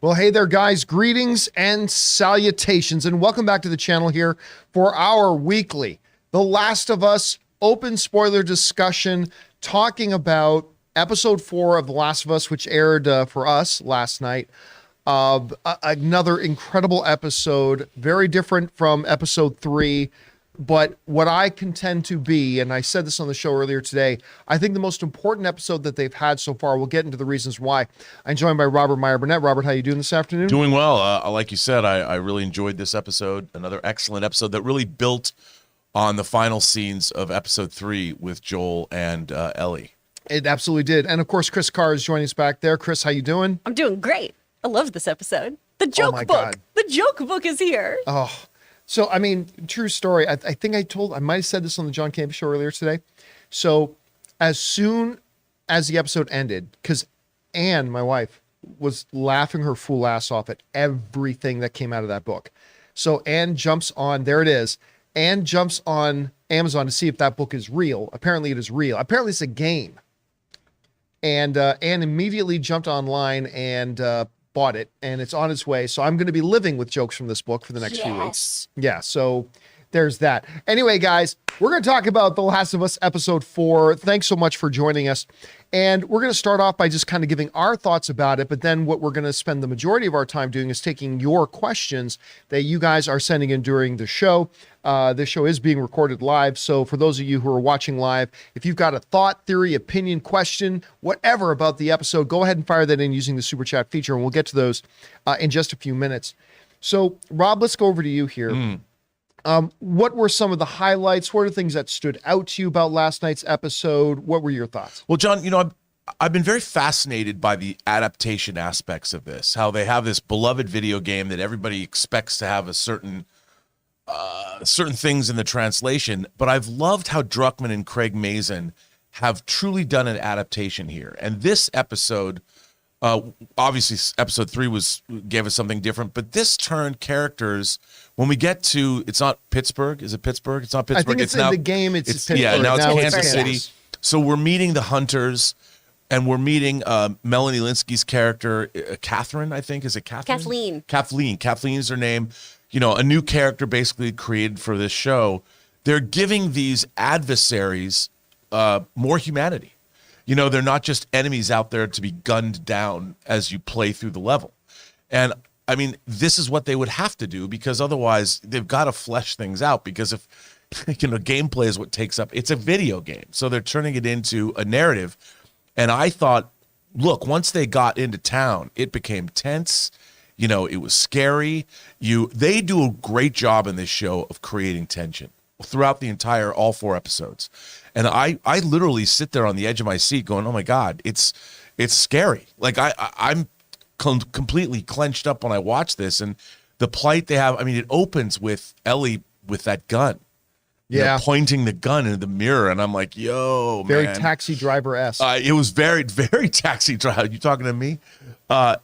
Well, hey there, guys. Greetings and salutations, and welcome back to the channel here for our weekly The Last of Us open spoiler discussion, talking about episode 4 of The Last of Us, which aired for us last night. Another incredible episode, very different from episode 3. But what I contend to be, and I said this on the show earlier today, I think the most important episode that they've had so far. We'll get into the reasons why. I'm joined by Robert Meyer-Burnett. Robert, how you doing this afternoon? Doing well. Like you said, I really enjoyed this episode. Another excellent episode that really built on the final scenes of episode 3 with Joel and Ellie. It absolutely did. And of course, Chris Carr is joining us back there. Chris, how you doing? I'm doing great. I love this episode. The joke book. God. The joke book is here. Oh, so, I mean, true story. I think I might have said this on the John Campea show earlier today. So as soon as the episode ended, because Anne, my wife, was laughing her fool ass off at everything that came out of that book. So Anne jumps on, there it is. Anne jumps on Amazon to see if that book is real. Apparently it is real. Apparently it's a game. And Anne immediately jumped online and bought it, and it's on its way. So I'm going to be living with jokes from this book for the next few weeks. Yeah, so there's that. Anyway, guys, we're going to talk about The Last of Us episode 4. Thanks so much for joining us. And we're going to start off by just kind of giving our thoughts about it, but then what we're going to spend the majority of our time doing is taking your questions that you guys are sending in during the show. This show is being recorded live, so for those of you who are watching live, if you've got a thought, theory, opinion, question, whatever about the episode, go ahead and fire that in using the Super Chat feature, and we'll get to those in just a few minutes. So, Rob, let's go over to you here. What were some of the highlights? What are the things that stood out to you about last night's episode? What were your thoughts? Well, John, you know, I've been very fascinated by the adaptation aspects of this, how they have this beloved video game that everybody expects to have a certain things in the translation, but I've loved how Druckmann and Craig Mazin have truly done an adaptation here. And this episode, obviously episode 3 gave us something different, but this turned characters, when we get to, it's not Pittsburgh, is it Pittsburgh? It's not Pittsburgh. I think it's in now, the game, it's Pittsburgh. Yeah, now it's Kansas City. Yes. So we're meeting the Hunters, and we're meeting Melanie Linsky's character, Catherine, I think. Is it Catherine? Kathleen. Kathleen is her name. You know, a new character basically created for this show. They're giving these adversaries more humanity. You know, they're not just enemies out there to be gunned down as you play through the level. And I mean, this is what they would have to do, because otherwise they've got to flesh things out, because if, you know, gameplay is what takes up, it's a video game. So they're turning it into a narrative. And I thought, look, once they got into town, it became tense. You know, it was scary. They do a great job in this show of creating tension throughout the entire, all 4 episodes. And I literally sit there on the edge of my seat going, oh my God, it's scary. Like I'm completely clenched up when I watch this, and the plight they have. I mean, it opens with Ellie with that gun. You know, pointing the gun into the mirror, and I'm like, yo, very man. Taxi Driver-esque. It was very, very Taxi Driver. You talking to me?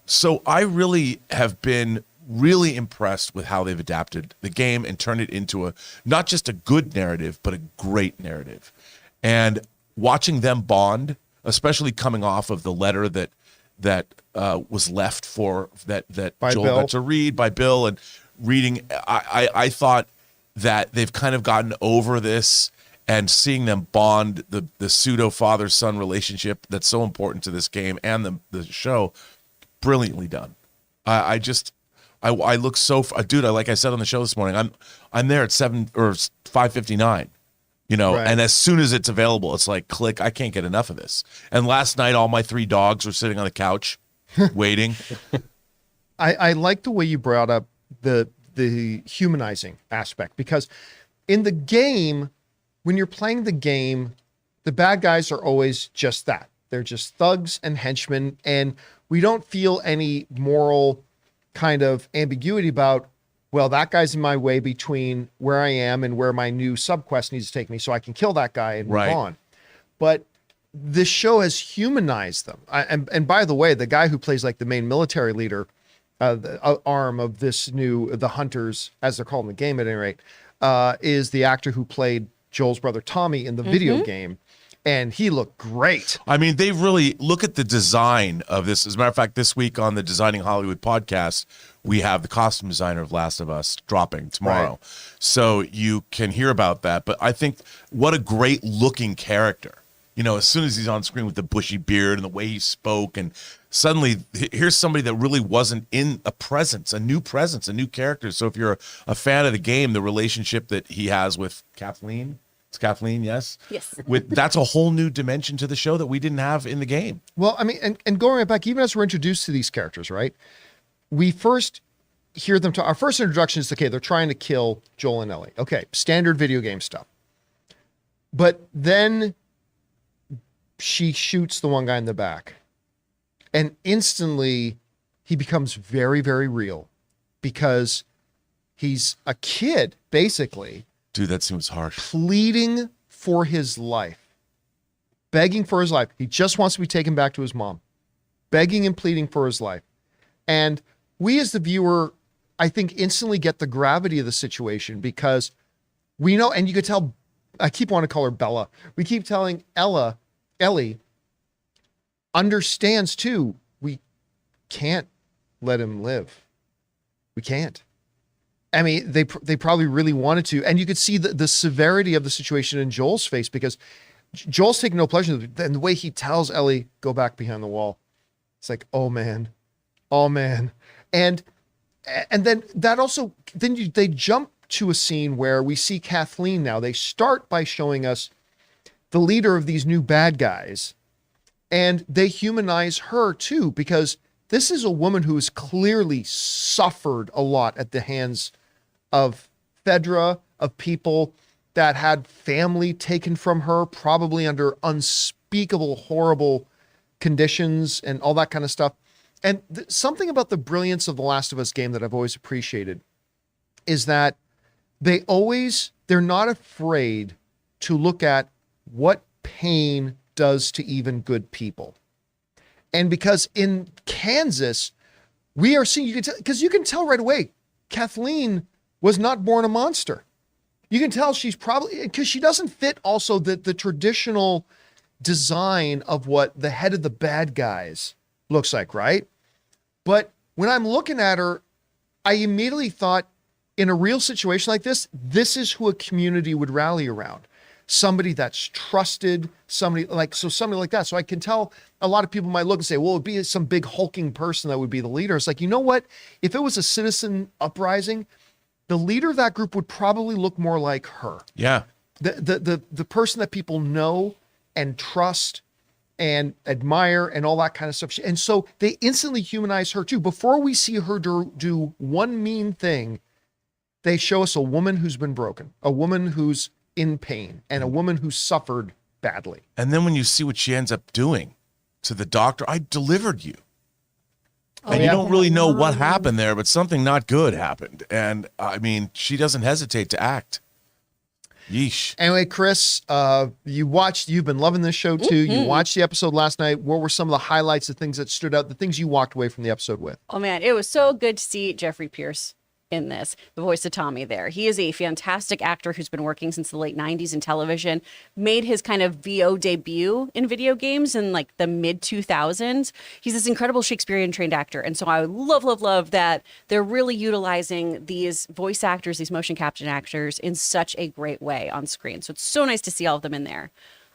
So I really have been really impressed with how they've adapted the game and turned it into not just a good narrative, but a great narrative. And watching them bond, especially coming off of the letter that was left for that Joel got to read by Bill, and reading, I thought that they've kind of gotten over this, and seeing them bond, the pseudo father-son relationship that's so important to this game and the show, brilliantly done. I look so, dude, like I said on the show this morning, I'm there at 7 or 5:59, you know, right. And as soon as it's available, it's like, click, I can't get enough of this. And last night, all my 3 dogs were sitting on the couch waiting. I like the way you brought up the humanizing aspect, because in the game, when you're playing the game, the bad guys are always just that. They're just thugs and henchmen, and we don't feel any moral kind of ambiguity about, well, that guy's in my way between where I am and where my new subquest needs to take me, so I can kill that guy and move on. But this show has humanized them. And by the way, the guy who plays like the main military leader, the arm of the Hunters, as they're called in the game at any rate, is the actor who played Joel's brother Tommy in the video game. and he looked great. I mean, they really look at the design of this. As a matter of fact, this week on the Designing Hollywood podcast, we have the costume designer of Last of Us dropping tomorrow. Right. So you can hear about that. But I think what a great looking character. You know, as soon as he's on screen with the bushy beard and the way he spoke, and suddenly here's somebody that really wasn't in a new character. So if you're a fan of the game, the relationship that he has with Kathleen, it's Kathleen, yes? Yes. That's a whole new dimension to the show that we didn't have in the game. Well, I mean, and going right back, even as we're introduced to these characters, right? We first hear them talk. Our first introduction is, okay, they're trying to kill Joel and Ellie. Okay, standard video game stuff. But then she shoots the one guy in the back. And instantly he becomes very, very real because he's a kid, basically. Dude, that seems harsh. Pleading for his life. Begging for his life. He just wants to be taken back to his mom. Begging and pleading for his life. And we as the viewer, I think, instantly get the gravity of the situation because we know, and you could tell, I keep wanting to call her Bella. We keep telling Ellie understands too, we can't let him live. We can't. I mean, they probably really wanted to. And you could see the severity of the situation in Joel's face because Joel's taking no pleasure in the way he tells Ellie, go back behind the wall. It's like, oh man. And then that also, they jump to a scene where we see Kathleen now. They start by showing us the leader of these new bad guys, and they humanize her too, because this is a woman who has clearly suffered a lot at the hands of Fedra, of people that had family taken from her, probably under unspeakable, horrible conditions and all that kind of stuff. And something about the brilliance of the Last of Us game that I've always appreciated is that they're not afraid to look at what pain does to even good people. And because in Kansas, we are seeing, you can tell right away, Kathleen was not born a monster. You can tell she's probably, because she doesn't fit also the traditional design of what the head of the bad guys looks like, right? But when I'm looking at her, I immediately thought, in a real situation like this is who a community would rally around. Somebody that's trusted, somebody like that. So I can tell a lot of people might look and say, well, it'd be some big hulking person that would be the leader. It's like, you know what? If it was a citizen uprising, the leader of that group would probably look more like her. Yeah. The person that people know and trust and admire and all that kind of stuff. And so they instantly humanize her too. Before we see her do one mean thing, they show us a woman who's been broken, a woman who's in pain, and a woman who suffered badly. And then when you see what she ends up doing to the doctor, I delivered you. And you don't really know what happened there, but something not good happened. And I mean, she doesn't hesitate to act. Yeesh. Anyway, Chris, you've been loving this show too. You watched the episode last night. What were some of the highlights, the things that stood out, the things you walked away from the episode with? Oh man, it was so good to see Jeffrey Pierce in this, the voice of Tommy there. He is a fantastic actor who's been working since the late 90s in television, made his kind of VO debut in video games in like the mid 2000s. He's this incredible Shakespearean trained actor. And so I love that they're really utilizing these voice actors, these motion capture actors in such a great way on screen. So it's so nice to see all of them in there.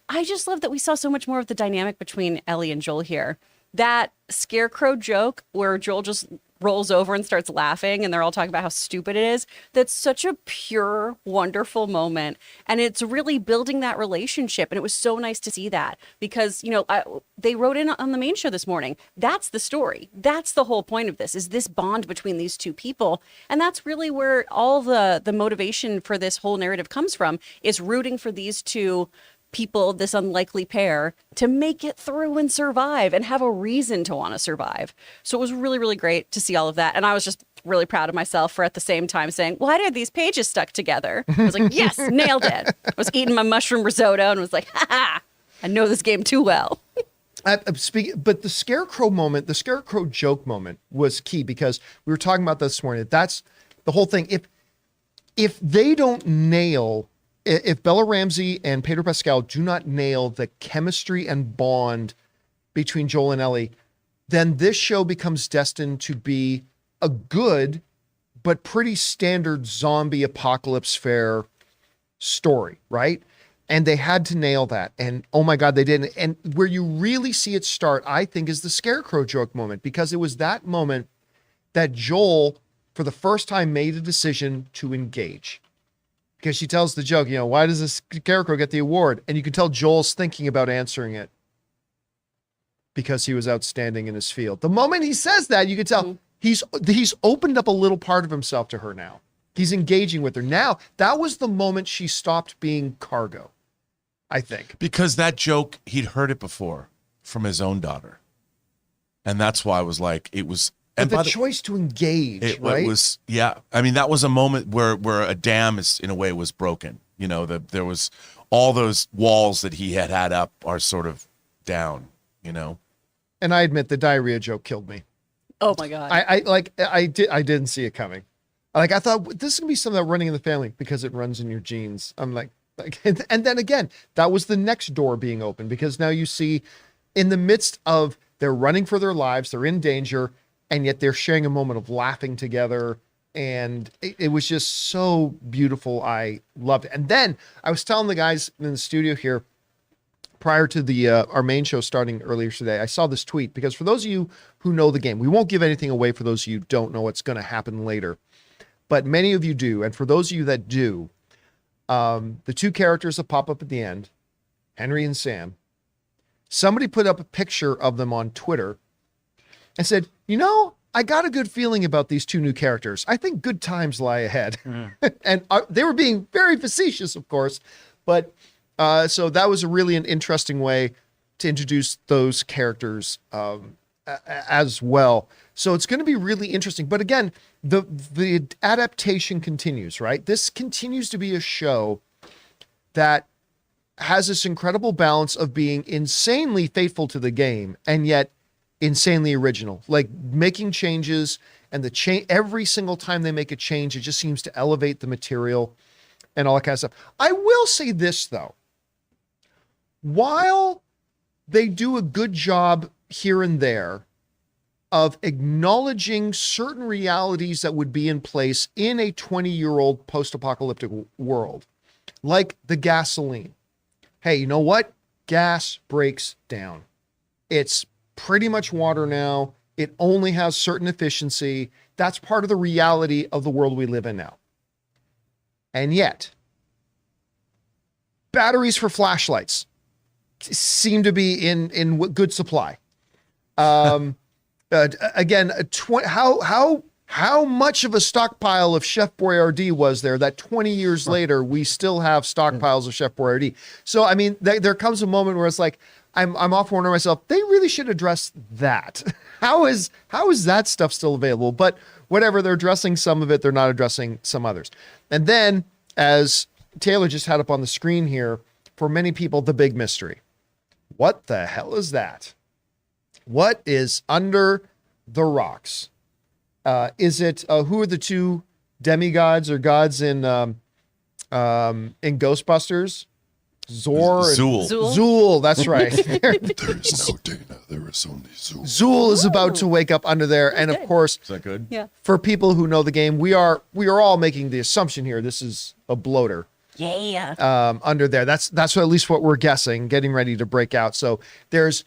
I just love that we saw so much more of the dynamic between Ellie and Joel here. That scarecrow joke where Joel just rolls over and starts laughing and they're all talking about how stupid it is. That's such a pure, wonderful moment. And it's really building that relationship. And it was so nice to see that because, they wrote in on the main show this morning. That's the story. That's the whole point of this, is this bond between these two people. And that's really where all the motivation for this whole narrative comes from, is rooting for these two people, this unlikely pair, to make it through and survive and have a reason to want to survive. So it was really, really great to see all of that. And I was just really proud of myself for at the same time saying, why are these pages stuck together? I was like, yes, nailed it. I was eating my mushroom risotto and was like, ha, I know this game too well. But the scarecrow moment, the scarecrow joke moment was key because we were talking about this morning. That's the whole thing. If they don't nail if Bella Ramsey and Pedro Pascal do not nail the chemistry and bond between Joel and Ellie, then this show becomes destined to be a good but pretty standard zombie apocalypse fair story, right? And they had to nail that. And oh my God, they didn't. And where you really see it start, I think, is the Scarecrow joke moment, because it was that moment that Joel, for the first time, made a decision to engage. Because she tells the joke, why does the Scarecrow get the award? And you can tell Joel's thinking about answering it because he was outstanding in his field. The moment he says that, you can tell he's opened up a little part of himself to her now. He's engaging with her. Now, that was the moment she stopped being cargo, I think. Because that joke, he'd heard it before from his own daughter. And that's why I was like, it was... But the choice to engage, right? It was, yeah. I mean, that was a moment where a dam is, in a way, was broken. There was all those walls that he had up are sort of down, And I admit the diarrhea joke killed me. Oh my God. I didn't see it coming. I thought this is gonna be something that running in the family because it runs in your genes. I'm like, and then again, that was the next door being opened, because now you see in the midst of they're running for their lives, they're in danger, and yet they're sharing a moment of laughing together. And it was just so beautiful. I loved it. And then I was telling the guys in the studio here prior to our main show starting earlier today, I saw this tweet, because for those of you who know the game, we won't give anything away for those of you who don't know what's going to happen later, but many of you do. And for those of you that do, the two characters that pop up at the end, Henry and Sam, somebody put up a picture of them on Twitter and said, I got a good feeling about these two new characters. I think good times lie ahead. And they were being very facetious, of course. But so that was an interesting way to introduce those characters as well. So it's going to be really interesting. But again, the adaptation continues, right? This continues to be a show that has this incredible balance of being insanely faithful to the game and yet insanely original, like making changes, and every single time they make a change, it just seems to elevate the material and all that kind of stuff. I will say this though, while they do a good job here and there of acknowledging certain realities that would be in place in a 20-year-old post-apocalyptic world, like the gasoline. Hey, you know what? Gas breaks down. It's pretty much water now. It only has certain efficiency. That's part of the reality of the world we live in now. And yet, batteries for flashlights seem to be in good supply. Again, how much of a stockpile of Chef Boyardee was there that 20 years later we still have stockpiles of Chef Boyardee? So I mean, there comes a moment where it's like, I'm off wondering myself, they really should address that. How is that stuff still available? But whatever, they're addressing some of it, they're not addressing some others. And then, as Taylor just had up on the screen here, for many people, the big mystery. What the hell is that? What is under the rocks? Is it who are the two demigods or gods in Ghostbusters? Zool, that's right. There is no Dana, there is only Zool. Zool is about to wake up under there, and of course, Is that good? Yeah. for people who know the game, we are all making the assumption here this is a bloater. Yeah. Under there. That's at least what we're guessing, getting ready to break out. So there's,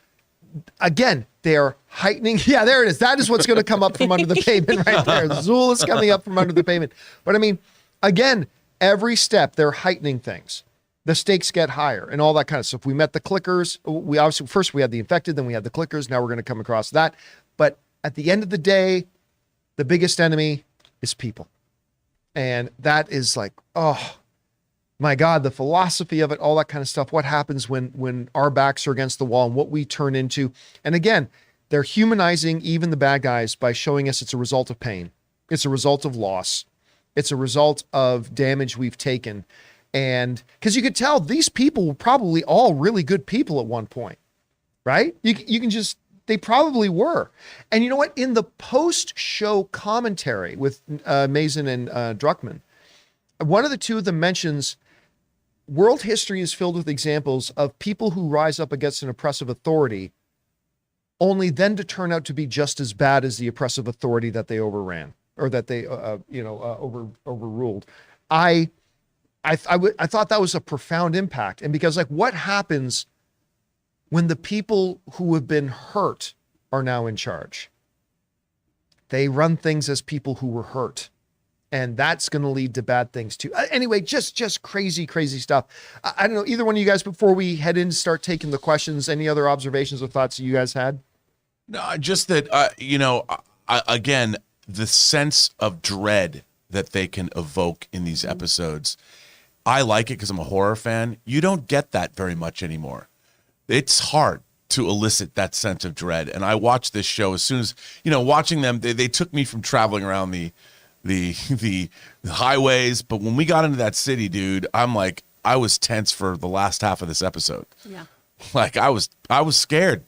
again, they're heightening. Yeah, there it is. That is what's going to come up from under the pavement right there. Zool is coming up from under the pavement. But I mean, again, every step they're heightening things. The stakes get higher and all that kind of stuff. We met the clickers. We obviously, first we had the infected, then we had the clickers. Now we're going to come across that. But at the end of the day, the biggest enemy is people. And that is like, oh my God, the philosophy of it, all that kind of stuff. What happens when our backs are against the wall and what we turn into. And again, they're humanizing even the bad guys by showing us it's a result of pain. It's a result of loss. It's a result of damage we've taken. And because you could tell these people were probably all really good people at one point, right? You can just, they probably were. And you know what? In the post-show commentary with Mason and Druckmann, one of the two of them mentions world history is filled with examples of people who rise up against an oppressive authority only then to turn out to be just as bad as the oppressive authority that they overran or that they, overruled. I thought that was a profound impact. And because, like, what happens when the people who have been hurt are now in charge? They run things as people who were hurt. And that's going to lead to bad things too. Anyway, just crazy, crazy stuff. I don't know, either one of you guys, before we head in to start taking the questions, any other observations or thoughts that you guys had? No, just that, again, the sense of dread that they can evoke in these episodes. I like it because I'm a horror fan. You don't get that very much anymore. It's hard to elicit that sense of dread. And I watched this show as soon as, watching them, they took me from traveling around the highways. But when we got into that city, dude, I'm like, I was tense for the last half of this episode. Yeah. Like I was scared.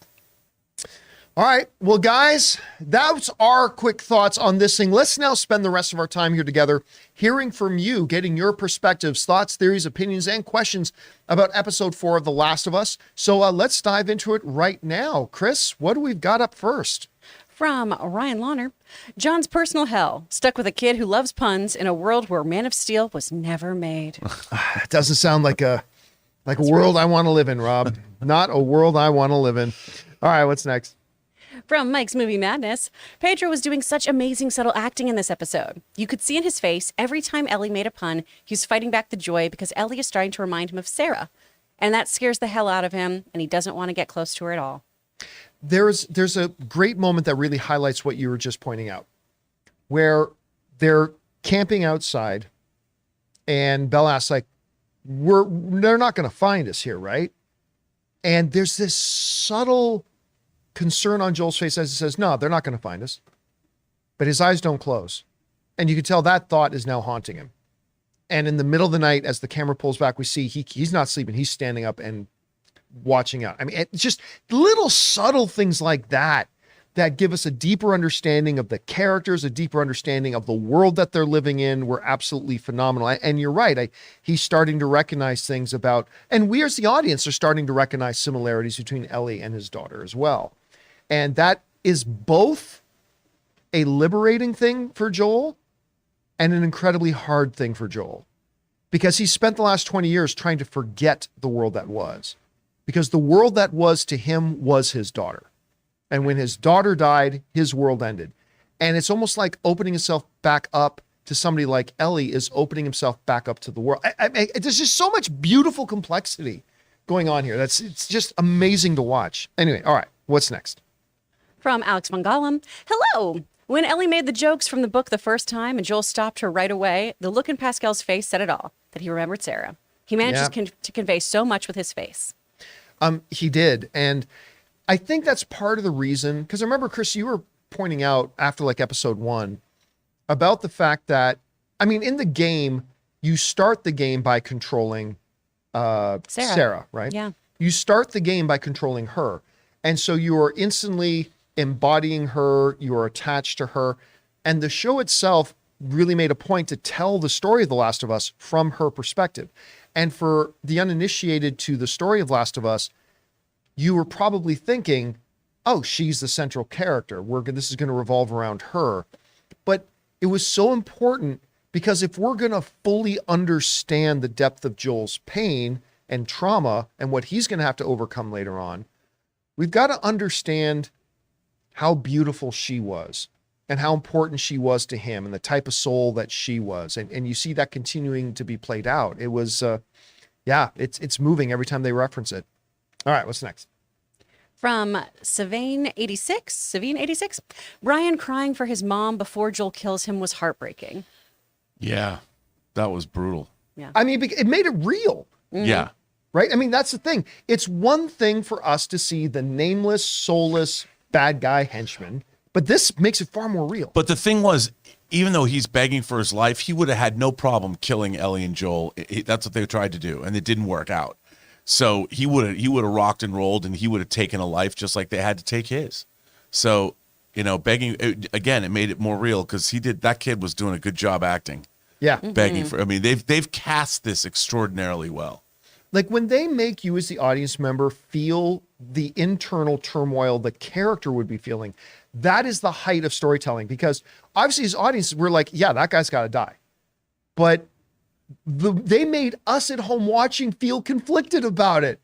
All right. Well, guys, that's our quick thoughts on this thing. Let's now spend the rest of our time here together, hearing from you, getting your perspectives, thoughts, theories, opinions, and questions about episode 4 of The Last of Us. So let's dive into it right now. Chris, what do we got up first? From Ryan Launer, John's personal hell, stuck with a kid who loves puns in a world where Man of Steel was never made. It doesn't sound like a world I want to live in, Rob. Not a world I want to live in. All right, what's next? From Mike's Movie Madness, Pedro was doing such amazing subtle acting in this episode. You could see in his face every time Ellie made a pun, he was fighting back the joy because Ellie is starting to remind him of Sarah. And that scares the hell out of him, and he doesn't want to get close to her at all. There's a great moment that really highlights what you were just pointing out, where they're camping outside, and Bella asks, like, they're not going to find us here, right? And there's this subtle concern on Joel's face as he says, no, they're not going to find us. But his eyes don't close. And you can tell that thought is now haunting him. And in the middle of the night, as the camera pulls back, we see he's not sleeping. He's standing up and watching out. I mean, it's just little subtle things like that that give us a deeper understanding of the characters, a deeper understanding of the world that they're living in. Were absolutely phenomenal. And you're right. He's starting to recognize things about, and we as the audience are starting to recognize similarities between Ellie and his daughter as well. And that is both a liberating thing for Joel and an incredibly hard thing for Joel, because he spent the last 20 years trying to forget the world that was, because the world that was to him was his daughter. And when his daughter died, his world ended. And it's almost like opening himself back up to somebody like Ellie is opening himself back up to the world. There's just so much beautiful complexity going on here. It's just amazing to watch. Anyway, all right, what's next? From Alex Von Gollum, hello. When Ellie made the jokes from the book the first time and Joel stopped her right away, the look in Pascal's face said it all, that he remembered Sarah. He managed to convey so much with his face. He did. And I think that's part of the reason, because I remember, Chris, you were pointing out after like episode 1 about the fact that, I mean, in the game, you start the game by controlling Sarah, right? Yeah. You start the game by controlling her. And so you are instantly embodying her, you are attached to her. And the show itself really made a point to tell the story of The Last of Us from her perspective. And for the uninitiated to the story of Last of Us, you were probably thinking, oh, she's the central character. This is going to revolve around her. But it was so important because if we're going to fully understand the depth of Joel's pain and trauma and what he's going to have to overcome later on, we've got to understand how beautiful she was and how important she was to him and the type of soul that she was. And you see that continuing to be played out. It was, it's moving every time they reference it. All right, what's next? From Savine86, Brian crying for his mom before Joel kills him was heartbreaking. Yeah, that was brutal. Yeah. I mean, it made it real. Mm-hmm. Yeah. Right? I mean, that's the thing. It's one thing for us to see the nameless, soulless, bad guy henchman, but this makes it far more real. But the thing was, even though he's begging for his life, he would have had no problem killing Ellie and Joel. That's what they tried to do, and it didn't work out. So he would have rocked and rolled, and he would have taken a life just like they had to take his. So, begging again, it made it more real because that kid was doing a good job acting. Yeah. Begging for. I mean, they've cast this extraordinarily well. Like when they make you as the audience member feel the internal turmoil the character would be feeling, that is the height of storytelling. Because obviously as audiences, we're like, yeah, that guy's got to die. But they made us at home watching feel conflicted about it.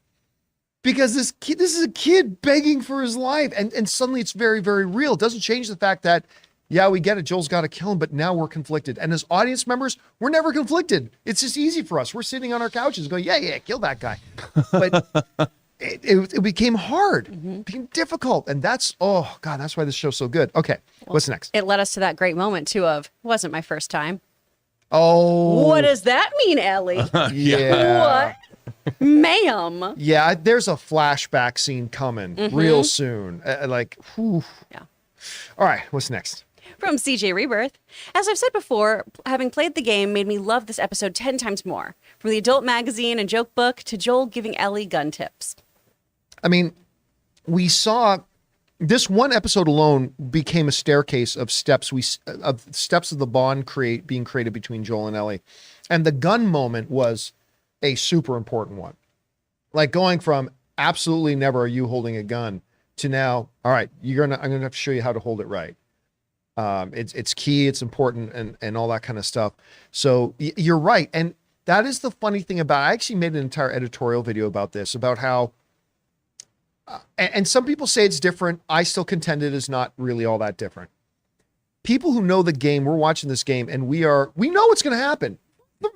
Because this is a kid begging for his life. And suddenly it's very, very real. It doesn't change the fact that, yeah, we get it. Joel's got to kill him, but now we're conflicted. And as audience members, we're never conflicted. It's just easy for us. We're sitting on our couches going, yeah, kill that guy. But it became hard. It became difficult. And that's that's why this show's so good. Okay, what's next? It led us to that great moment, too, of, wasn't my first time. Oh. What does that mean, Ellie? Yeah. What? Ma'am. Yeah, there's a flashback scene coming real soon. Whew. Yeah. All right, what's next? From CJ Rebirth. As I've said before, having played the game made me love this episode 10 times more. From the adult magazine and joke book to Joel giving Ellie gun tips. I mean, we saw this one episode alone became a staircase of steps of the bond being created between Joel and Ellie. And the gun moment was a super important one. Like going from absolutely never are you holding a gun to now, all right, I'm gonna have to show you how to hold it right. It's key, it's important, and all that kind of stuff. So you're right. And that is the funny thing I actually made an entire editorial video about this, about how, and some people say it's different. I still contend it is not really all that different. People who know the game, we're watching this game and we know what's going to happen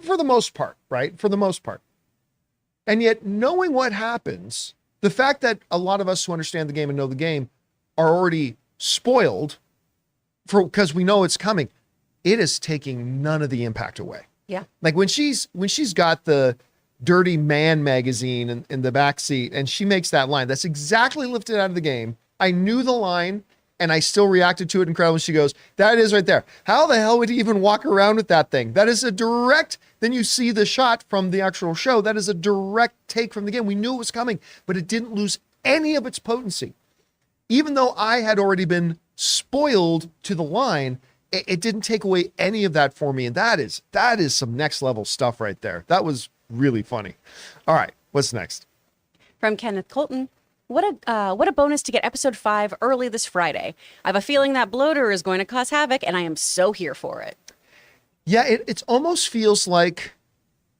for the most part, right? For the most part. And yet knowing what happens, the fact that a lot of us who understand the game and know the game are already spoiled because we know it's coming, it is taking none of the impact away. Yeah. Like when she's got the Dirty Man magazine in the back seat and she makes that line, that's exactly lifted out of the game. I knew the line and I still reacted to it incredibly. She goes, that is right there. How the hell would he even walk around with that thing? That is a direct, then you see the shot from the actual show. That is a direct take from the game. We knew it was coming, but it didn't lose any of its potency. Even though I had already been spoiled to the line, it didn't take away any of that for me. And that is some next level stuff right there. That was really funny. All right, what's next? From Kenneth Colton. What a bonus to get episode 5 early this Friday. I have a feeling that bloater is going to cause havoc, and I am so here for it. Yeah, it almost feels like,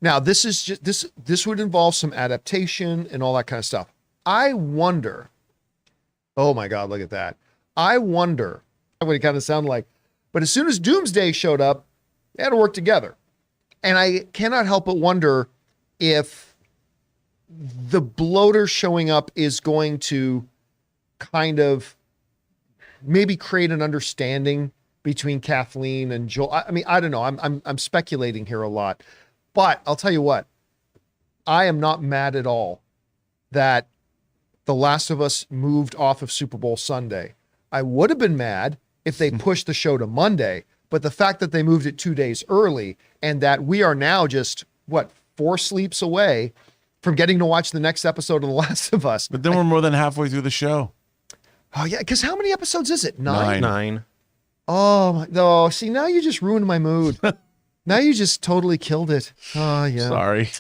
now this is just this would involve some adaptation and all that kind of stuff. I wonder, oh my God, look at that. I wonder what it kind of sounded like. But as soon as Doomsday showed up, they had to work together. And I cannot help but wonder if the bloater showing up is going to kind of maybe create an understanding between Kathleen and Joel. I mean, I don't know. I'm speculating here a lot, but I'll tell you what, I am not mad at all that The Last of Us moved off of Super Bowl Sunday. I would have been mad if they pushed the show to Monday, but the fact that they moved it 2 days early and that we are now just 4 sleeps away from getting to watch the next episode of The Last of Us. But then we're more than halfway through the show. Oh yeah, because how many episodes is it? 9? 9. Oh no! See, now you just ruined my mood. Now you just totally killed it. Oh yeah. Sorry.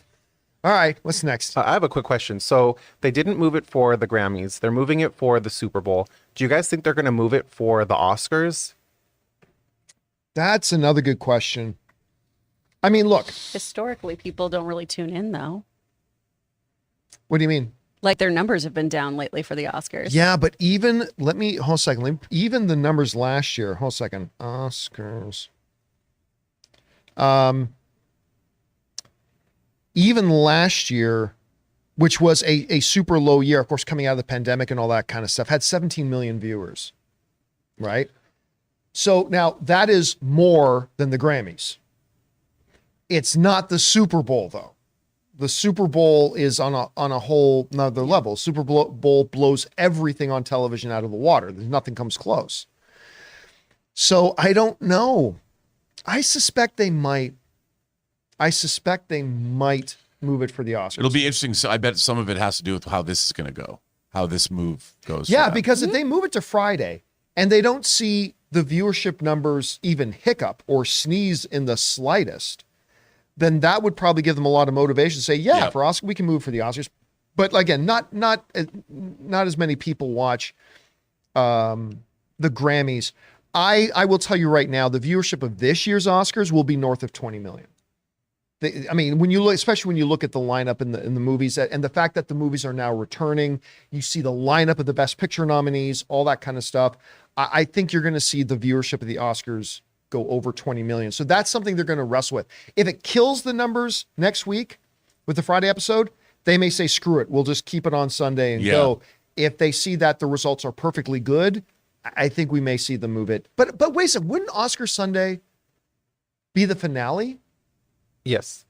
All right, what's next? I have a quick question. So they didn't move it for the Grammys. They're moving it for the Super Bowl. Do you guys think they're going to move it for the Oscars? That's another good question. I mean, look. Historically, people don't really tune in, though. What do you mean? Like their numbers have been down lately for the Oscars. Yeah, but even, hold a second. Even the numbers last year, hold a second. Oscars. Even last year, which was a super low year, of course, coming out of the pandemic and all that kind of stuff, had 17 million viewers, right? So now that is more than the Grammys. It's not the Super Bowl, though. The Super Bowl is on a whole nother level. Super Bowl blows everything on television out of the water. Nothing comes close. So I don't know. I suspect they might move it for the Oscars. It'll be interesting. So I bet some of it has to do with how this is going to go, how this move goes. Yeah, because if they move it to Friday and they don't see the viewership numbers even hiccup or sneeze in the slightest, then that would probably give them a lot of motivation to say, yeah, Yep. for Oscar, we can move for the Oscars. But again, not as many people watch the Grammys. I will tell you right now, the viewership of this year's Oscars will be north of 20 million. I mean, when you look, especially when you look at the lineup in the movies, and the fact that the movies are now returning, you see the lineup of the Best Picture nominees, all that kind of stuff. I think you're going to see the viewership of the Oscars go over 20 million. So that's something they're going to wrestle with. If it kills the numbers next week with the Friday episode, they may say, screw it, we'll just keep it on Sunday and go. If they see that the results are perfectly good, I think we may see them move it. But wait a second, wouldn't Oscar Sunday be the finale? Yes.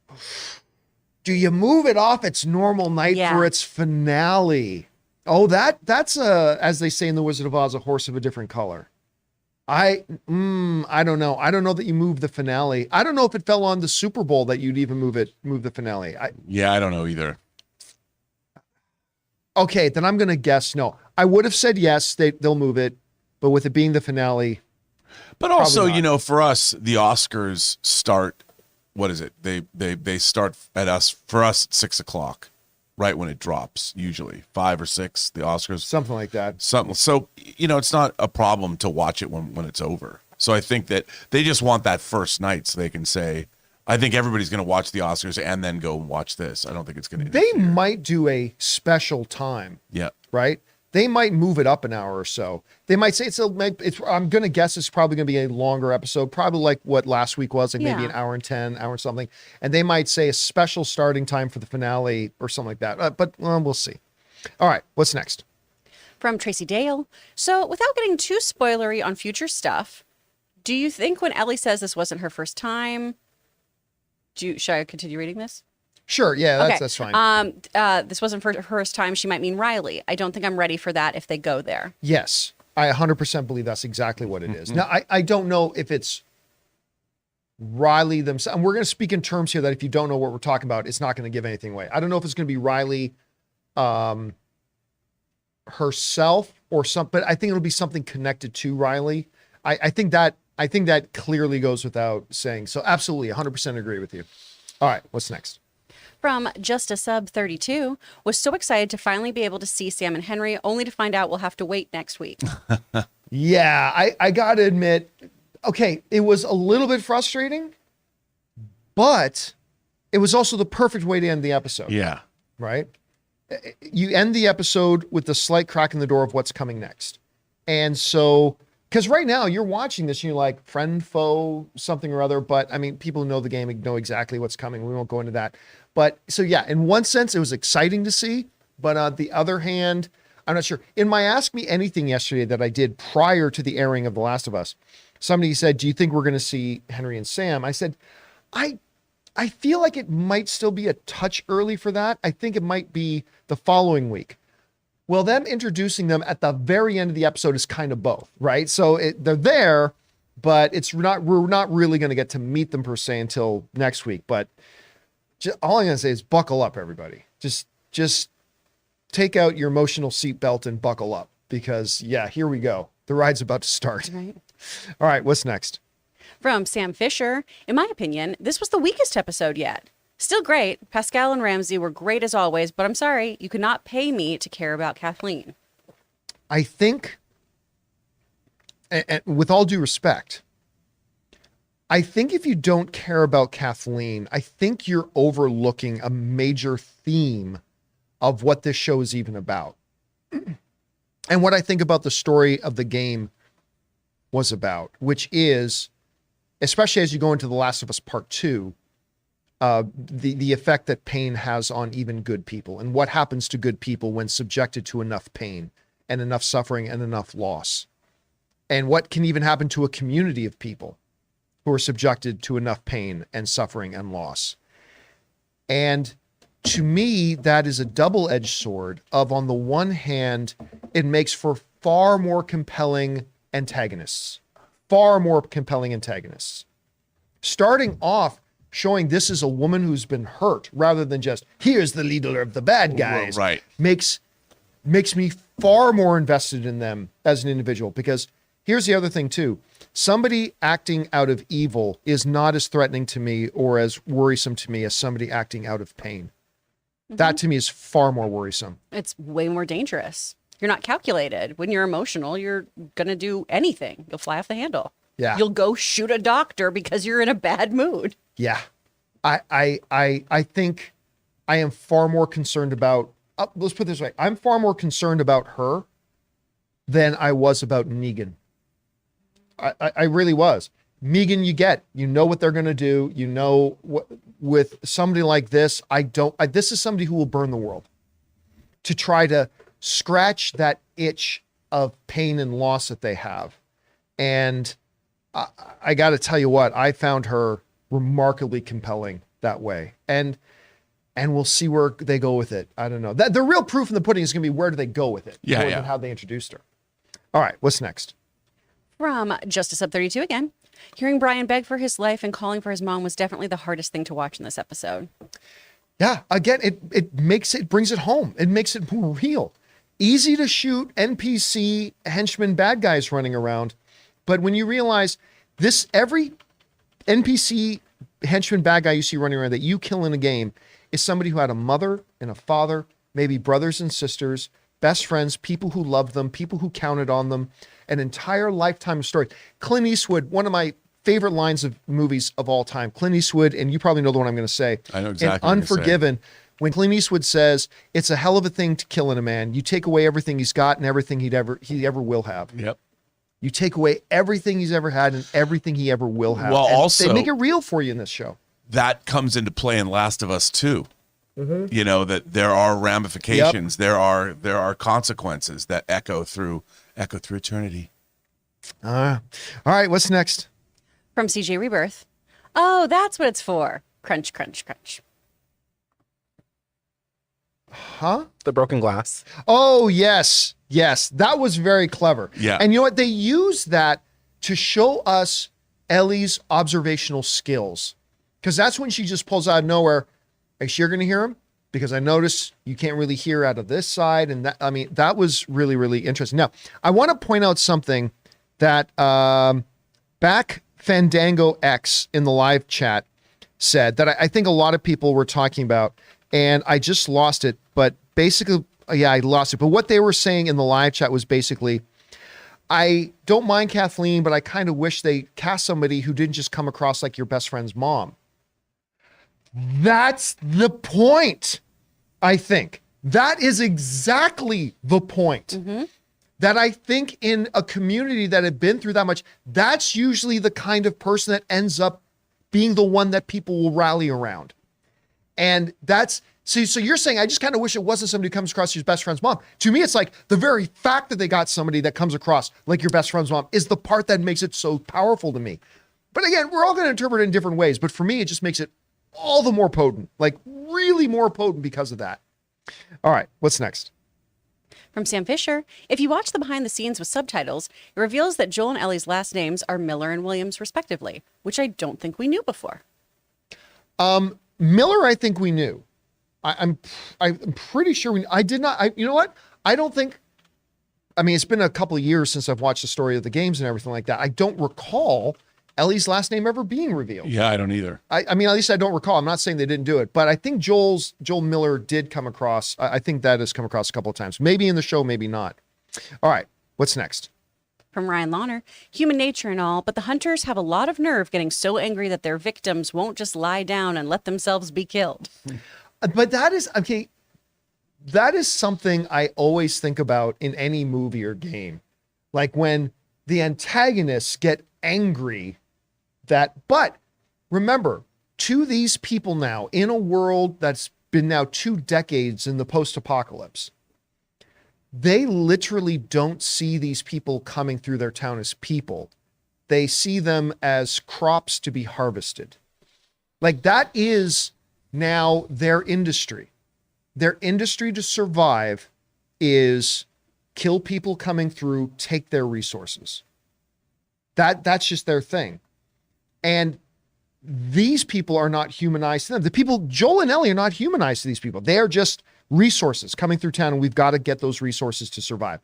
Do you move it off its normal night for its finale? Oh, that's as they say in The Wizard of Oz, a horse of a different color. I don't know. I don't know that you move the finale. I don't know if it fell on the Super Bowl that you'd even move the finale. I don't know either. Okay, then I'm going to guess no. I would have said yes, they'll move it, but with it being the finale. But also, for us, the Oscars start, what is it? They start for us at 6:00, right when it drops, usually 5 or 6, the Oscars. Something like that. So, it's not a problem to watch it when it's over. So I think that they just want that first night so they can say, I think everybody's going to watch the Oscars and then go and watch this. I don't think it's going to. They might do a special time. Yeah. Right? They might move it up an hour or so. They might say I'm going to guess it's probably going to be a longer episode, probably like what last week was, like maybe an hour and 10, hour and something. And they might say a special starting time for the finale or something like that. But we'll see. All right. What's next? From Tracy Dale. So without getting too spoilery on future stuff, do you think when Ellie says this wasn't her first time, should I continue reading this? Sure. Yeah, that's fine. This wasn't for her first time. She might mean Riley. I don't think I'm ready for that if they go there. Yes. I 100% believe that's exactly what it is. Now, I don't know if it's Riley themselves. And we're going to speak in terms here that if you don't know what we're talking about, it's not going to give anything away. I don't know if it's going to be Riley herself or something, but I think it'll be something connected to Riley. I think that clearly goes without saying. So absolutely, 100% agree with you. All right, what's next? From Just a Sub 32, was so excited to finally be able to see Sam and Henry, only to find out we'll have to wait next week. Yeah, I got to admit, okay, it was a little bit frustrating, but it was also the perfect way to end the episode. Yeah. Right? You end the episode with the slight crack in the door of what's coming next. And so, because right now you're watching this and you're like, friend, foe, something or other. But I mean, people who know the game know exactly what's coming. We won't go into that. But so, yeah, in one sense, it was exciting to see. But on the other hand, I'm not sure. In my Ask Me Anything yesterday that I did prior to the airing of The Last of Us, somebody said, do you think we're going to see Henry and Sam? I said, I feel like it might still be a touch early for that. I think it might be the following week. Well, them introducing them at the very end of the episode is kind of both, right? So they're there, but we're not really going to get to meet them per se until next week. But all I'm going to say is buckle up, everybody. Just take out your emotional seatbelt and buckle up because, yeah, here we go. The ride's about to start. Right. All right, what's next? From Sam Fisher, in my opinion, this was the weakest episode yet. Still great. Pascal and Ramsey were great as always, but I'm sorry, you could not pay me to care about Kathleen. I think, and with all due respect, I think if you don't care about Kathleen, I think you're overlooking a major theme of what this show is even about. And what I think about the story of the game was about, which is, especially as you go into The Last of Us Part 2, the effect that pain has on even good people and what happens to good people when subjected to enough pain and enough suffering and enough loss. And what can even happen to a community of people who are subjected to enough pain and suffering and loss. And to me, that is a double-edged sword of, on the one hand, it makes for far more compelling antagonists. Starting off showing this is a woman who's been hurt rather than just, here's the leader of the bad guys. Right. Makes me far more invested in them as an individual because here's the other thing too. Somebody acting out of evil is not as threatening to me or as worrisome to me as somebody acting out of pain. That to me is far more worrisome. It's way more dangerous. You're not calculated. When you're emotional, you're going to do anything. You'll fly off the handle. Yeah. You'll go shoot a doctor because you're in a bad mood. Yeah. I think I am far more concerned about, let's put it this way. I'm far more concerned about her than I was about Negan. I really was. Megan, you know what they're going to do. You know what, with somebody like this, this is somebody who will burn the world to try to scratch that itch of pain and loss that they have. And I got to tell you what, I found her remarkably compelling that way. And we'll see where they go with it. I don't know. The real proof in the pudding is going to be where do they go with it? Yeah, more yeah. than how they introduced her. All right, what's next? From Justice Sub 32 again. Hearing Brian beg for his life and calling for his mom was definitely the hardest thing to watch in this episode. Yeah, again, it brings it home. It makes it more real. Easy to shoot NPC henchmen bad guys running around, but when you realize every NPC henchman bad guy you see running around that you kill in a game is somebody who had a mother and a father, maybe brothers and sisters, best friends, people who loved them, people who counted on them, an entire lifetime of story. Clint Eastwood, one of my favorite lines of movies of all time. Clint Eastwood, and you probably know the one I'm going to say. I know exactly in what you're gonna say. Unforgiven, when Clint Eastwood says, it's a hell of a thing to kill in a man. You take away everything he's got and everything he ever will have. Yep. You take away everything he's ever had and everything he ever will have. Well, And also- they make it real for you in this show. That comes into play in Last of Us too. You know, that there are ramifications, there are consequences that echo through eternity. All right, what's next? From CJ Rebirth. Oh, that's what it's for. Crunch, crunch, crunch. Huh? The broken glass. Oh, yes. Yes. That was very clever. Yeah. And you know what? They use that to show us Ellie's observational skills. Because that's when she just pulls out of nowhere. Are you sure you're going to hear him? Because I notice you can't really hear out of this side. And that was really, really interesting. Now, I want to point out something that back Fandango X in the live chat said that I think a lot of people were talking about, and I just lost it. But basically, I lost it. But what they were saying in the live chat was basically, I don't mind Kathleen, but I kind of wish they cast somebody who didn't just come across like your best friend's mom. That's the point, I think. That is exactly the point. That I think in a community that had been through that much, that's usually the kind of person that ends up being the one that people will rally around. And that's, so you're saying, I just kind of wish it wasn't somebody who comes across your best friend's mom. To me, it's like the very fact that they got somebody that comes across like your best friend's mom is the part that makes it so powerful to me. But again, we're all going to interpret it in different ways. But for me, it just makes it all the more potent, like really more potent because of that. All right, what's next? From Sam Fisher. If you watch the behind the scenes with subtitles, it reveals that Joel and Ellie's last names are Miller and Williams, respectively, which I don't think we knew before. Miller, I think we knew. I'm pretty sure I did not. You know what? I don't think. I mean, it's been a couple of years since I've watched the story of the games and everything like that. I don't recall Ellie's last name ever being revealed. Yeah, I don't either. I mean, at least I don't recall. I'm not saying they didn't do it, but I think Joel Miller did come across. I think that has come across a couple of times. Maybe in the show, maybe not. All right, what's next? From Ryan Launer. Human nature and all, but the hunters have a lot of nerve getting so angry that their victims won't just lie down and let themselves be killed. But that is, okay, that is something I always think about in any movie or game. Like when the antagonists get angry but remember, to these people now, in a world that's been now 2 decades in the post-apocalypse, they literally don't see these people coming through their town as people. They see them as crops to be harvested. Like that is now their industry. Their industry to survive is kill people coming through, take their resources. That's just their thing. And these people are not humanized to them. The people, Joel and Ellie, are not humanized to these people. They are just resources coming through town, and we've got to get those resources to survive.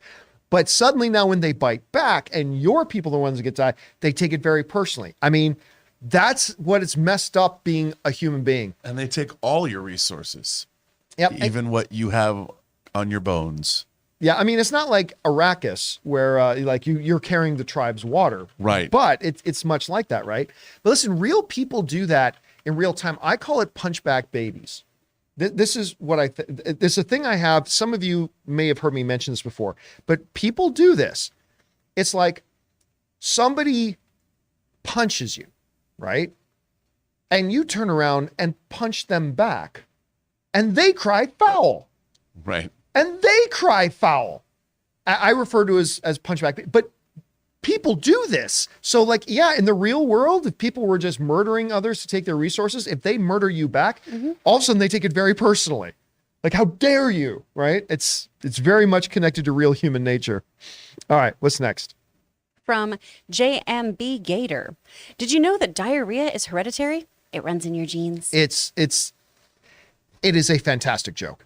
But suddenly now when they bite back and your people are the ones that get died, they take it very personally. I mean, that's what it's messed up being a human being. And they take all your resources, Yep. even what you have on your bones. Yeah, I mean, it's not like Arrakis where like you're carrying the tribe's water. Right. But it's much like that, right? But listen, real people do that in real time. I call it punchback babies. This is what this is a thing I have. Some of you may have heard me mention this before, but people do this. It's like somebody punches you, right? And you turn around and punch them back, and they cry foul. Right. And they cry foul. I refer to as punchback, but people do this. So like, yeah, in the real world, if people were just murdering others to take their resources, if they murder you back, all of a sudden they take it very personally. Like, how dare you, right? It's very much connected to real human nature. All right, what's next? From JMB Gator. Did you know that diarrhea is hereditary? It runs in your genes. It is a fantastic joke.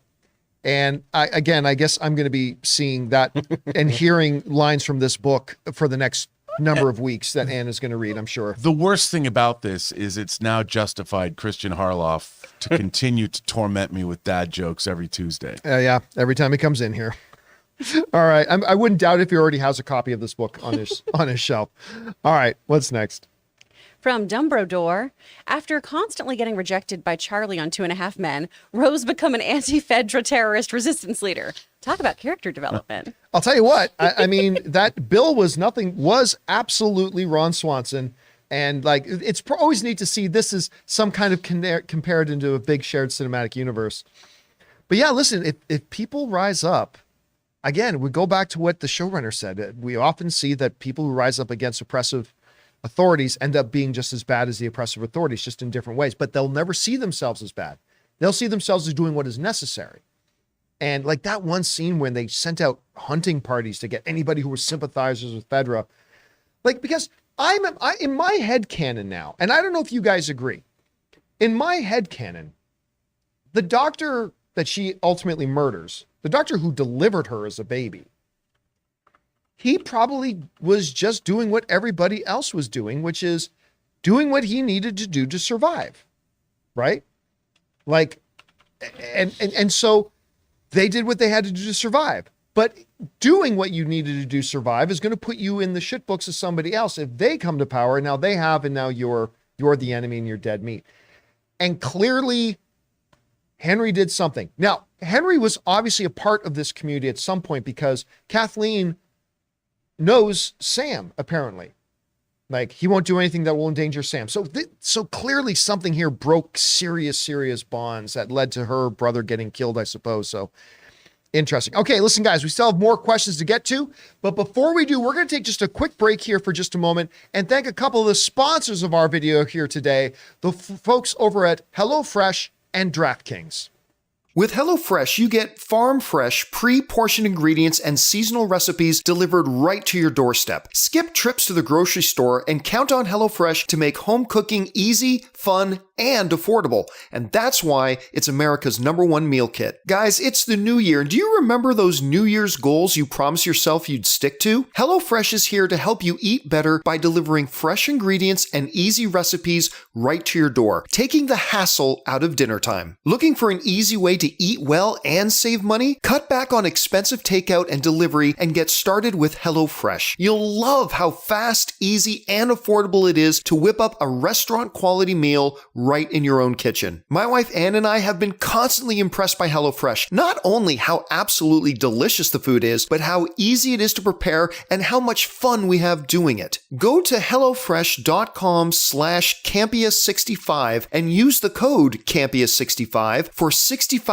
And I guess I'm going to be seeing that and hearing lines from this book for the next number of weeks that Anne is going to read, I'm sure. The worst thing about this is it's now justified Christian Harloff to continue to torment me with dad jokes every Tuesday. Yeah, every time he comes in here. All right. I wouldn't doubt if he already has a copy of this book on his shelf. All right. What's next? From Dumbledore, after constantly getting rejected by Charlie on 2.5 Men, Rose become an anti-Fedra terrorist resistance leader. Talk about character development. I'll tell you what. I mean, that Bill was absolutely Ron Swanson. And like, it's always neat to see this is some kind of compared into a big shared cinematic universe. But yeah, listen, if people rise up, again, we go back to what the showrunner said. We often see that people who rise up against oppressive authorities end up being just as bad as the oppressive authorities, just in different ways, but they'll never see themselves as bad. They'll see themselves as doing what is necessary. And like that one scene when they sent out hunting parties to get anybody who was sympathizers with Fedra, like, because I in my head canon now, and I don't know if you guys agree, in my head canon, the doctor that she ultimately murders, the doctor who delivered her as a baby, he probably was just doing what everybody else was doing, which is doing what he needed to do to survive, right? Like, and so they did what they had to do to survive. But doing what you needed to do to survive is going to put you in the shit books of somebody else. If they come to power, now they have, and now you're the enemy and you're dead meat. And clearly, Henry did something. Now, Henry was obviously a part of this community at some point because Kathleen knows Sam, apparently. Like, he won't do anything that will endanger Sam. So clearly something here broke serious bonds that led to her brother getting killed, I suppose. So interesting. Okay, listen, guys, we still have more questions to get to. But before we do, we're going to take just a quick break here for just a moment and thank a couple of the sponsors of our video here today, the folks over at HelloFresh and DraftKings. With HelloFresh, you get farm-fresh, pre-portioned ingredients and seasonal recipes delivered right to your doorstep. Skip trips to the grocery store and count on HelloFresh to make home cooking easy, fun, and affordable. And that's why it's America's #1 meal kit. Guys, it's the new year. Do you remember those New Year's goals you promised yourself you'd stick to? HelloFresh is here to help you eat better by delivering fresh ingredients and easy recipes right to your door, taking the hassle out of dinner time. Looking for an easy way to eat well and save money? Cut back on expensive takeout and delivery and get started with HelloFresh. You'll love how fast, easy, and affordable it is to whip up a restaurant-quality meal right in your own kitchen. My wife Ann and I have been constantly impressed by HelloFresh. Not only how absolutely delicious the food is, but how easy it is to prepare and how much fun we have doing it. Go to HelloFresh.com/Campea65 and use the code Campea65 for 65%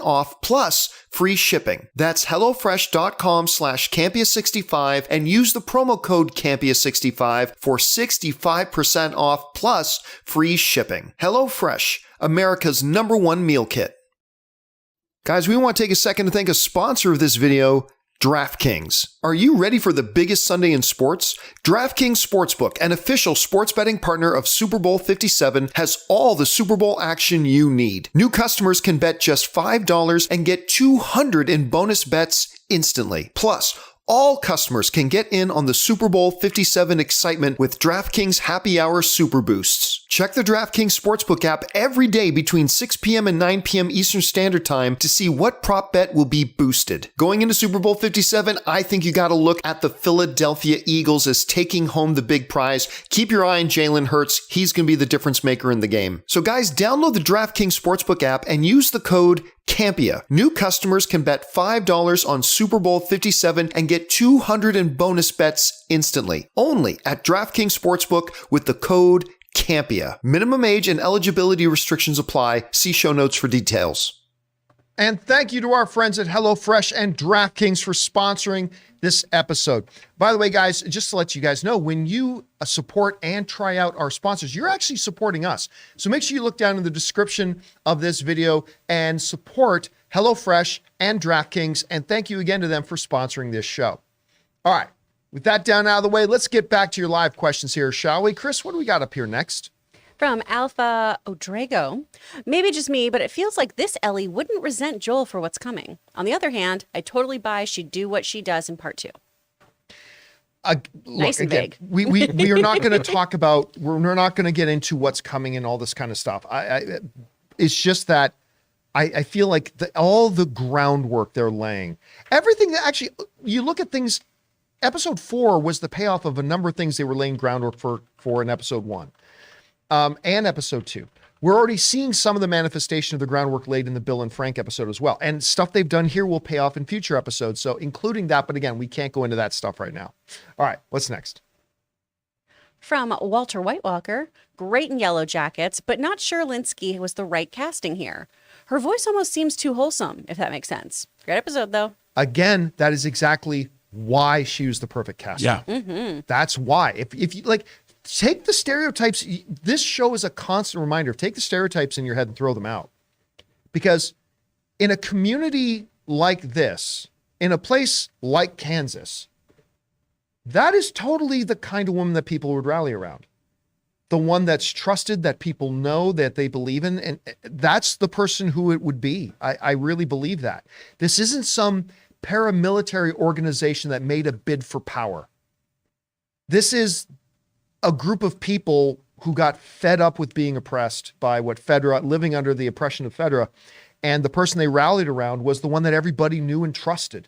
off plus free shipping. That's HelloFresh.com/Campea65 and use the promo code Campea65 for 65% off plus free shipping. HelloFresh, America's #1 meal kit. Guys, we want to take a second to thank a sponsor of this video, DraftKings. Are you ready for the biggest Sunday in sports? DraftKings Sportsbook, an official sports betting partner of Super Bowl LVII, has all the Super Bowl action you need. New customers can bet just $5 and get $200 in bonus bets instantly. Plus, All customers can get in on the Super Bowl 57 excitement with DraftKings Happy Hour Super Boosts. Check the DraftKings Sportsbook app every day between 6 p.m. and 9 p.m. Eastern Standard Time to see what prop bet will be boosted. Going into Super Bowl 57, I think you got to look at the Philadelphia Eagles as taking home the big prize. Keep your eye on Jalen Hurts. He's going to be the difference maker in the game. So guys, download the DraftKings Sportsbook app and use the code Campea. New customers can bet $5 on Super Bowl 57 and get 200 in bonus bets instantly. Only at DraftKings Sportsbook with the code Campea. Minimum age and eligibility restrictions apply. See show notes for details. And thank you to our friends at HelloFresh and DraftKings for sponsoring this episode. By the way, guys, just to let you guys know, when you support and try out our sponsors, you're actually supporting us. So make sure you look down in the description of this video and support HelloFresh and DraftKings. And thank you again to them for sponsoring this show. All right, with that down out of the way, let's get back to your live questions here, shall we? Chris, what do we got up here next? From Alpha Odrago, maybe just me, but it feels like this Ellie wouldn't resent Joel for what's coming. On the other hand, I totally buy she'd do what she does in part 2. Nice and again, vague. We are not going to talk about, we're not going to get into what's coming and all this kind of stuff. It's just that I feel like all the groundwork they're laying, everything that actually, you look at things, episode 4 was the payoff of a number of things they were laying groundwork for in episode 1. And episode 2. We're already seeing some of the manifestation of the groundwork laid in the Bill and Frank episode as well. And stuff they've done here will pay off in future episodes. So including that, but again, we can't go into that stuff right now. All right, what's next? From Walter Whitewalker, great in Yellow Jackets, but not sure Linsky was the right casting here. Her voice almost seems too wholesome, if that makes sense. Great episode, though. Again, that is exactly why she was the perfect casting. Yeah. That's why. If you like, take the stereotypes. This show is a constant reminder. Take the stereotypes in your head and throw them out. Because in a community like this, in a place like Kansas, that is totally the kind of woman that people would rally around. The one that's trusted, that people know, that they believe in. And that's the person who it would be. I really believe that. This isn't some paramilitary organization that made a bid for power. This is a group of people who got fed up with being oppressed by what Fedra, living under the oppression of Fedra. And the person they rallied around was the one that everybody knew and trusted.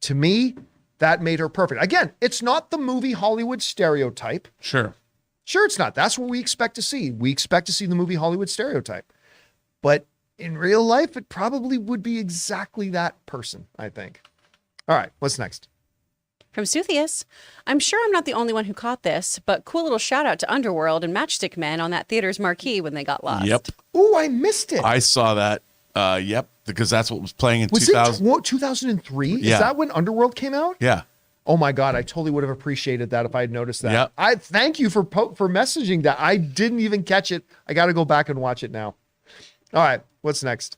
To me, that made her perfect. Again, it's not the movie Hollywood stereotype. Sure. Sure, it's not. That's what we expect to see. We expect to see the movie Hollywood stereotype. But in real life, it probably would be exactly that person, I think. All right, what's next? From Suthius, I'm sure I'm not the only one who caught this, but cool little shout out to Underworld and Matchstick Men on that theater's marquee when they got lost. Yep. Oh, I missed it. I saw that. Yep. Because that's what was playing in Was 2000. it 2003? Yeah. Is that when Underworld came out? Yeah. Oh my God, I totally would have appreciated that if I had noticed that. Yep. I thank you for messaging that. I didn't even catch it. I got to go back and watch it now. All right, what's next?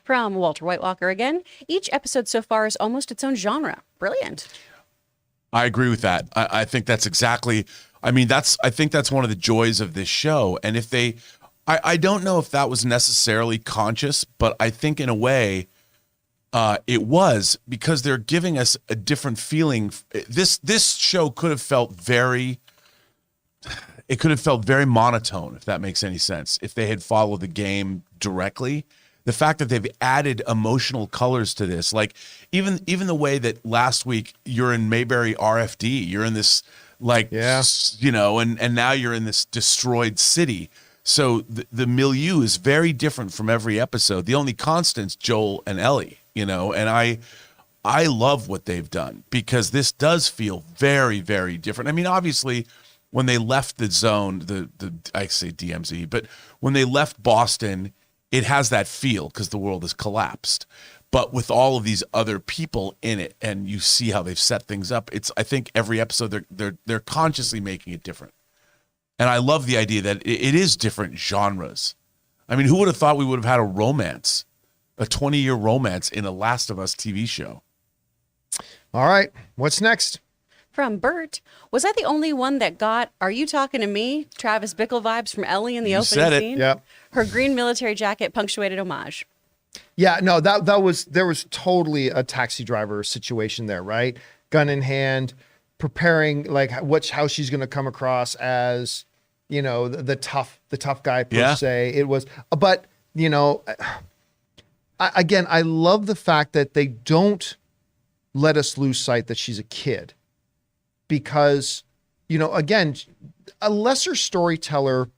From Walter Whitewalker again, each episode so far is almost its own genre. Brilliant. I agree with that. I think that's exactly, I think that's one of the joys of this show. And if they, I don't know if that was necessarily conscious, but I think in a way it was, because they're giving us a different feeling. This show could have felt very monotone, if that makes any sense, if they had followed the game directly. The fact that they've added emotional colors to this, like even the way that last week you're in Mayberry RFD, you're in this and now you're in this destroyed city. So the milieu is very different from every episode. The only constant's Joel and Ellie, and I love what they've done, because this does feel very, very different. I mean, obviously, when they left the zone, I say DMZ, but when they left Boston, it has that feel because the world has collapsed. But with all of these other people in it, and you see how they've set things up, I think every episode they're consciously making it different. And I love the idea that it is different genres. I mean, who would have thought we would have had a romance, a 20-year romance in a Last of Us TV show? All right, what's next? From Bert, was I the only one that got "Are you talking to me?" Travis Bickle vibes from Ellie in the opening said it. scene? Yep. Her green military jacket punctuated homage. Yeah, no, there was totally a taxi driver situation there, right? Gun in hand, preparing like how she's going to come across as, the tough guy per Yeah. se. It was, but again, I love the fact that they don't let us lose sight that she's a kid, because, again, a lesser storyteller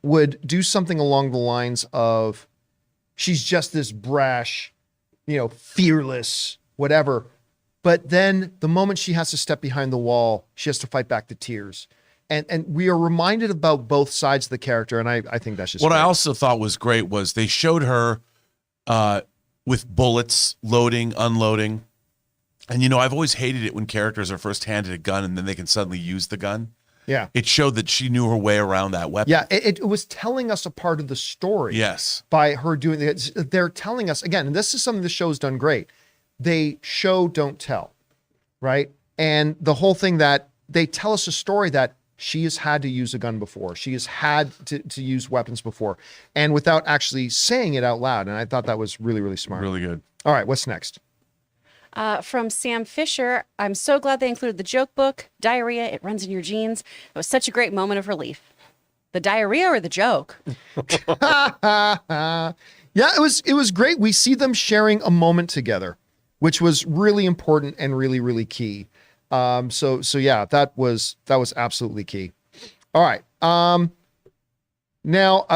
would do something along the lines of, she's just this brash, fearless, whatever. But then the moment she has to step behind the wall, she has to fight back the tears. And we are reminded about both sides of the character. And I think that's just What great. I also thought was great was they showed her with bullets loading, unloading. And, I've always hated it when characters are first handed a gun and then they can suddenly use the gun. Yeah. It showed that she knew her way around that weapon. Yeah. It was telling us a part of the story. Yes. By her doing it. They're telling us, again, and this is something the show's done great. They show, don't tell. Right. And the whole thing that they tell us a story that she has had to use a gun before. She has had to use weapons before, and without actually saying it out loud. And I thought that was really, really smart. Really good. All right. What's next? From Sam Fisher, I'm so glad they included the joke book. Diarrhea, it runs in your genes. It was such a great moment of relief. The diarrhea or the joke? Yeah, it was great. We see them sharing a moment together, which was really important and really, really key. So yeah, that was absolutely key. All right. Now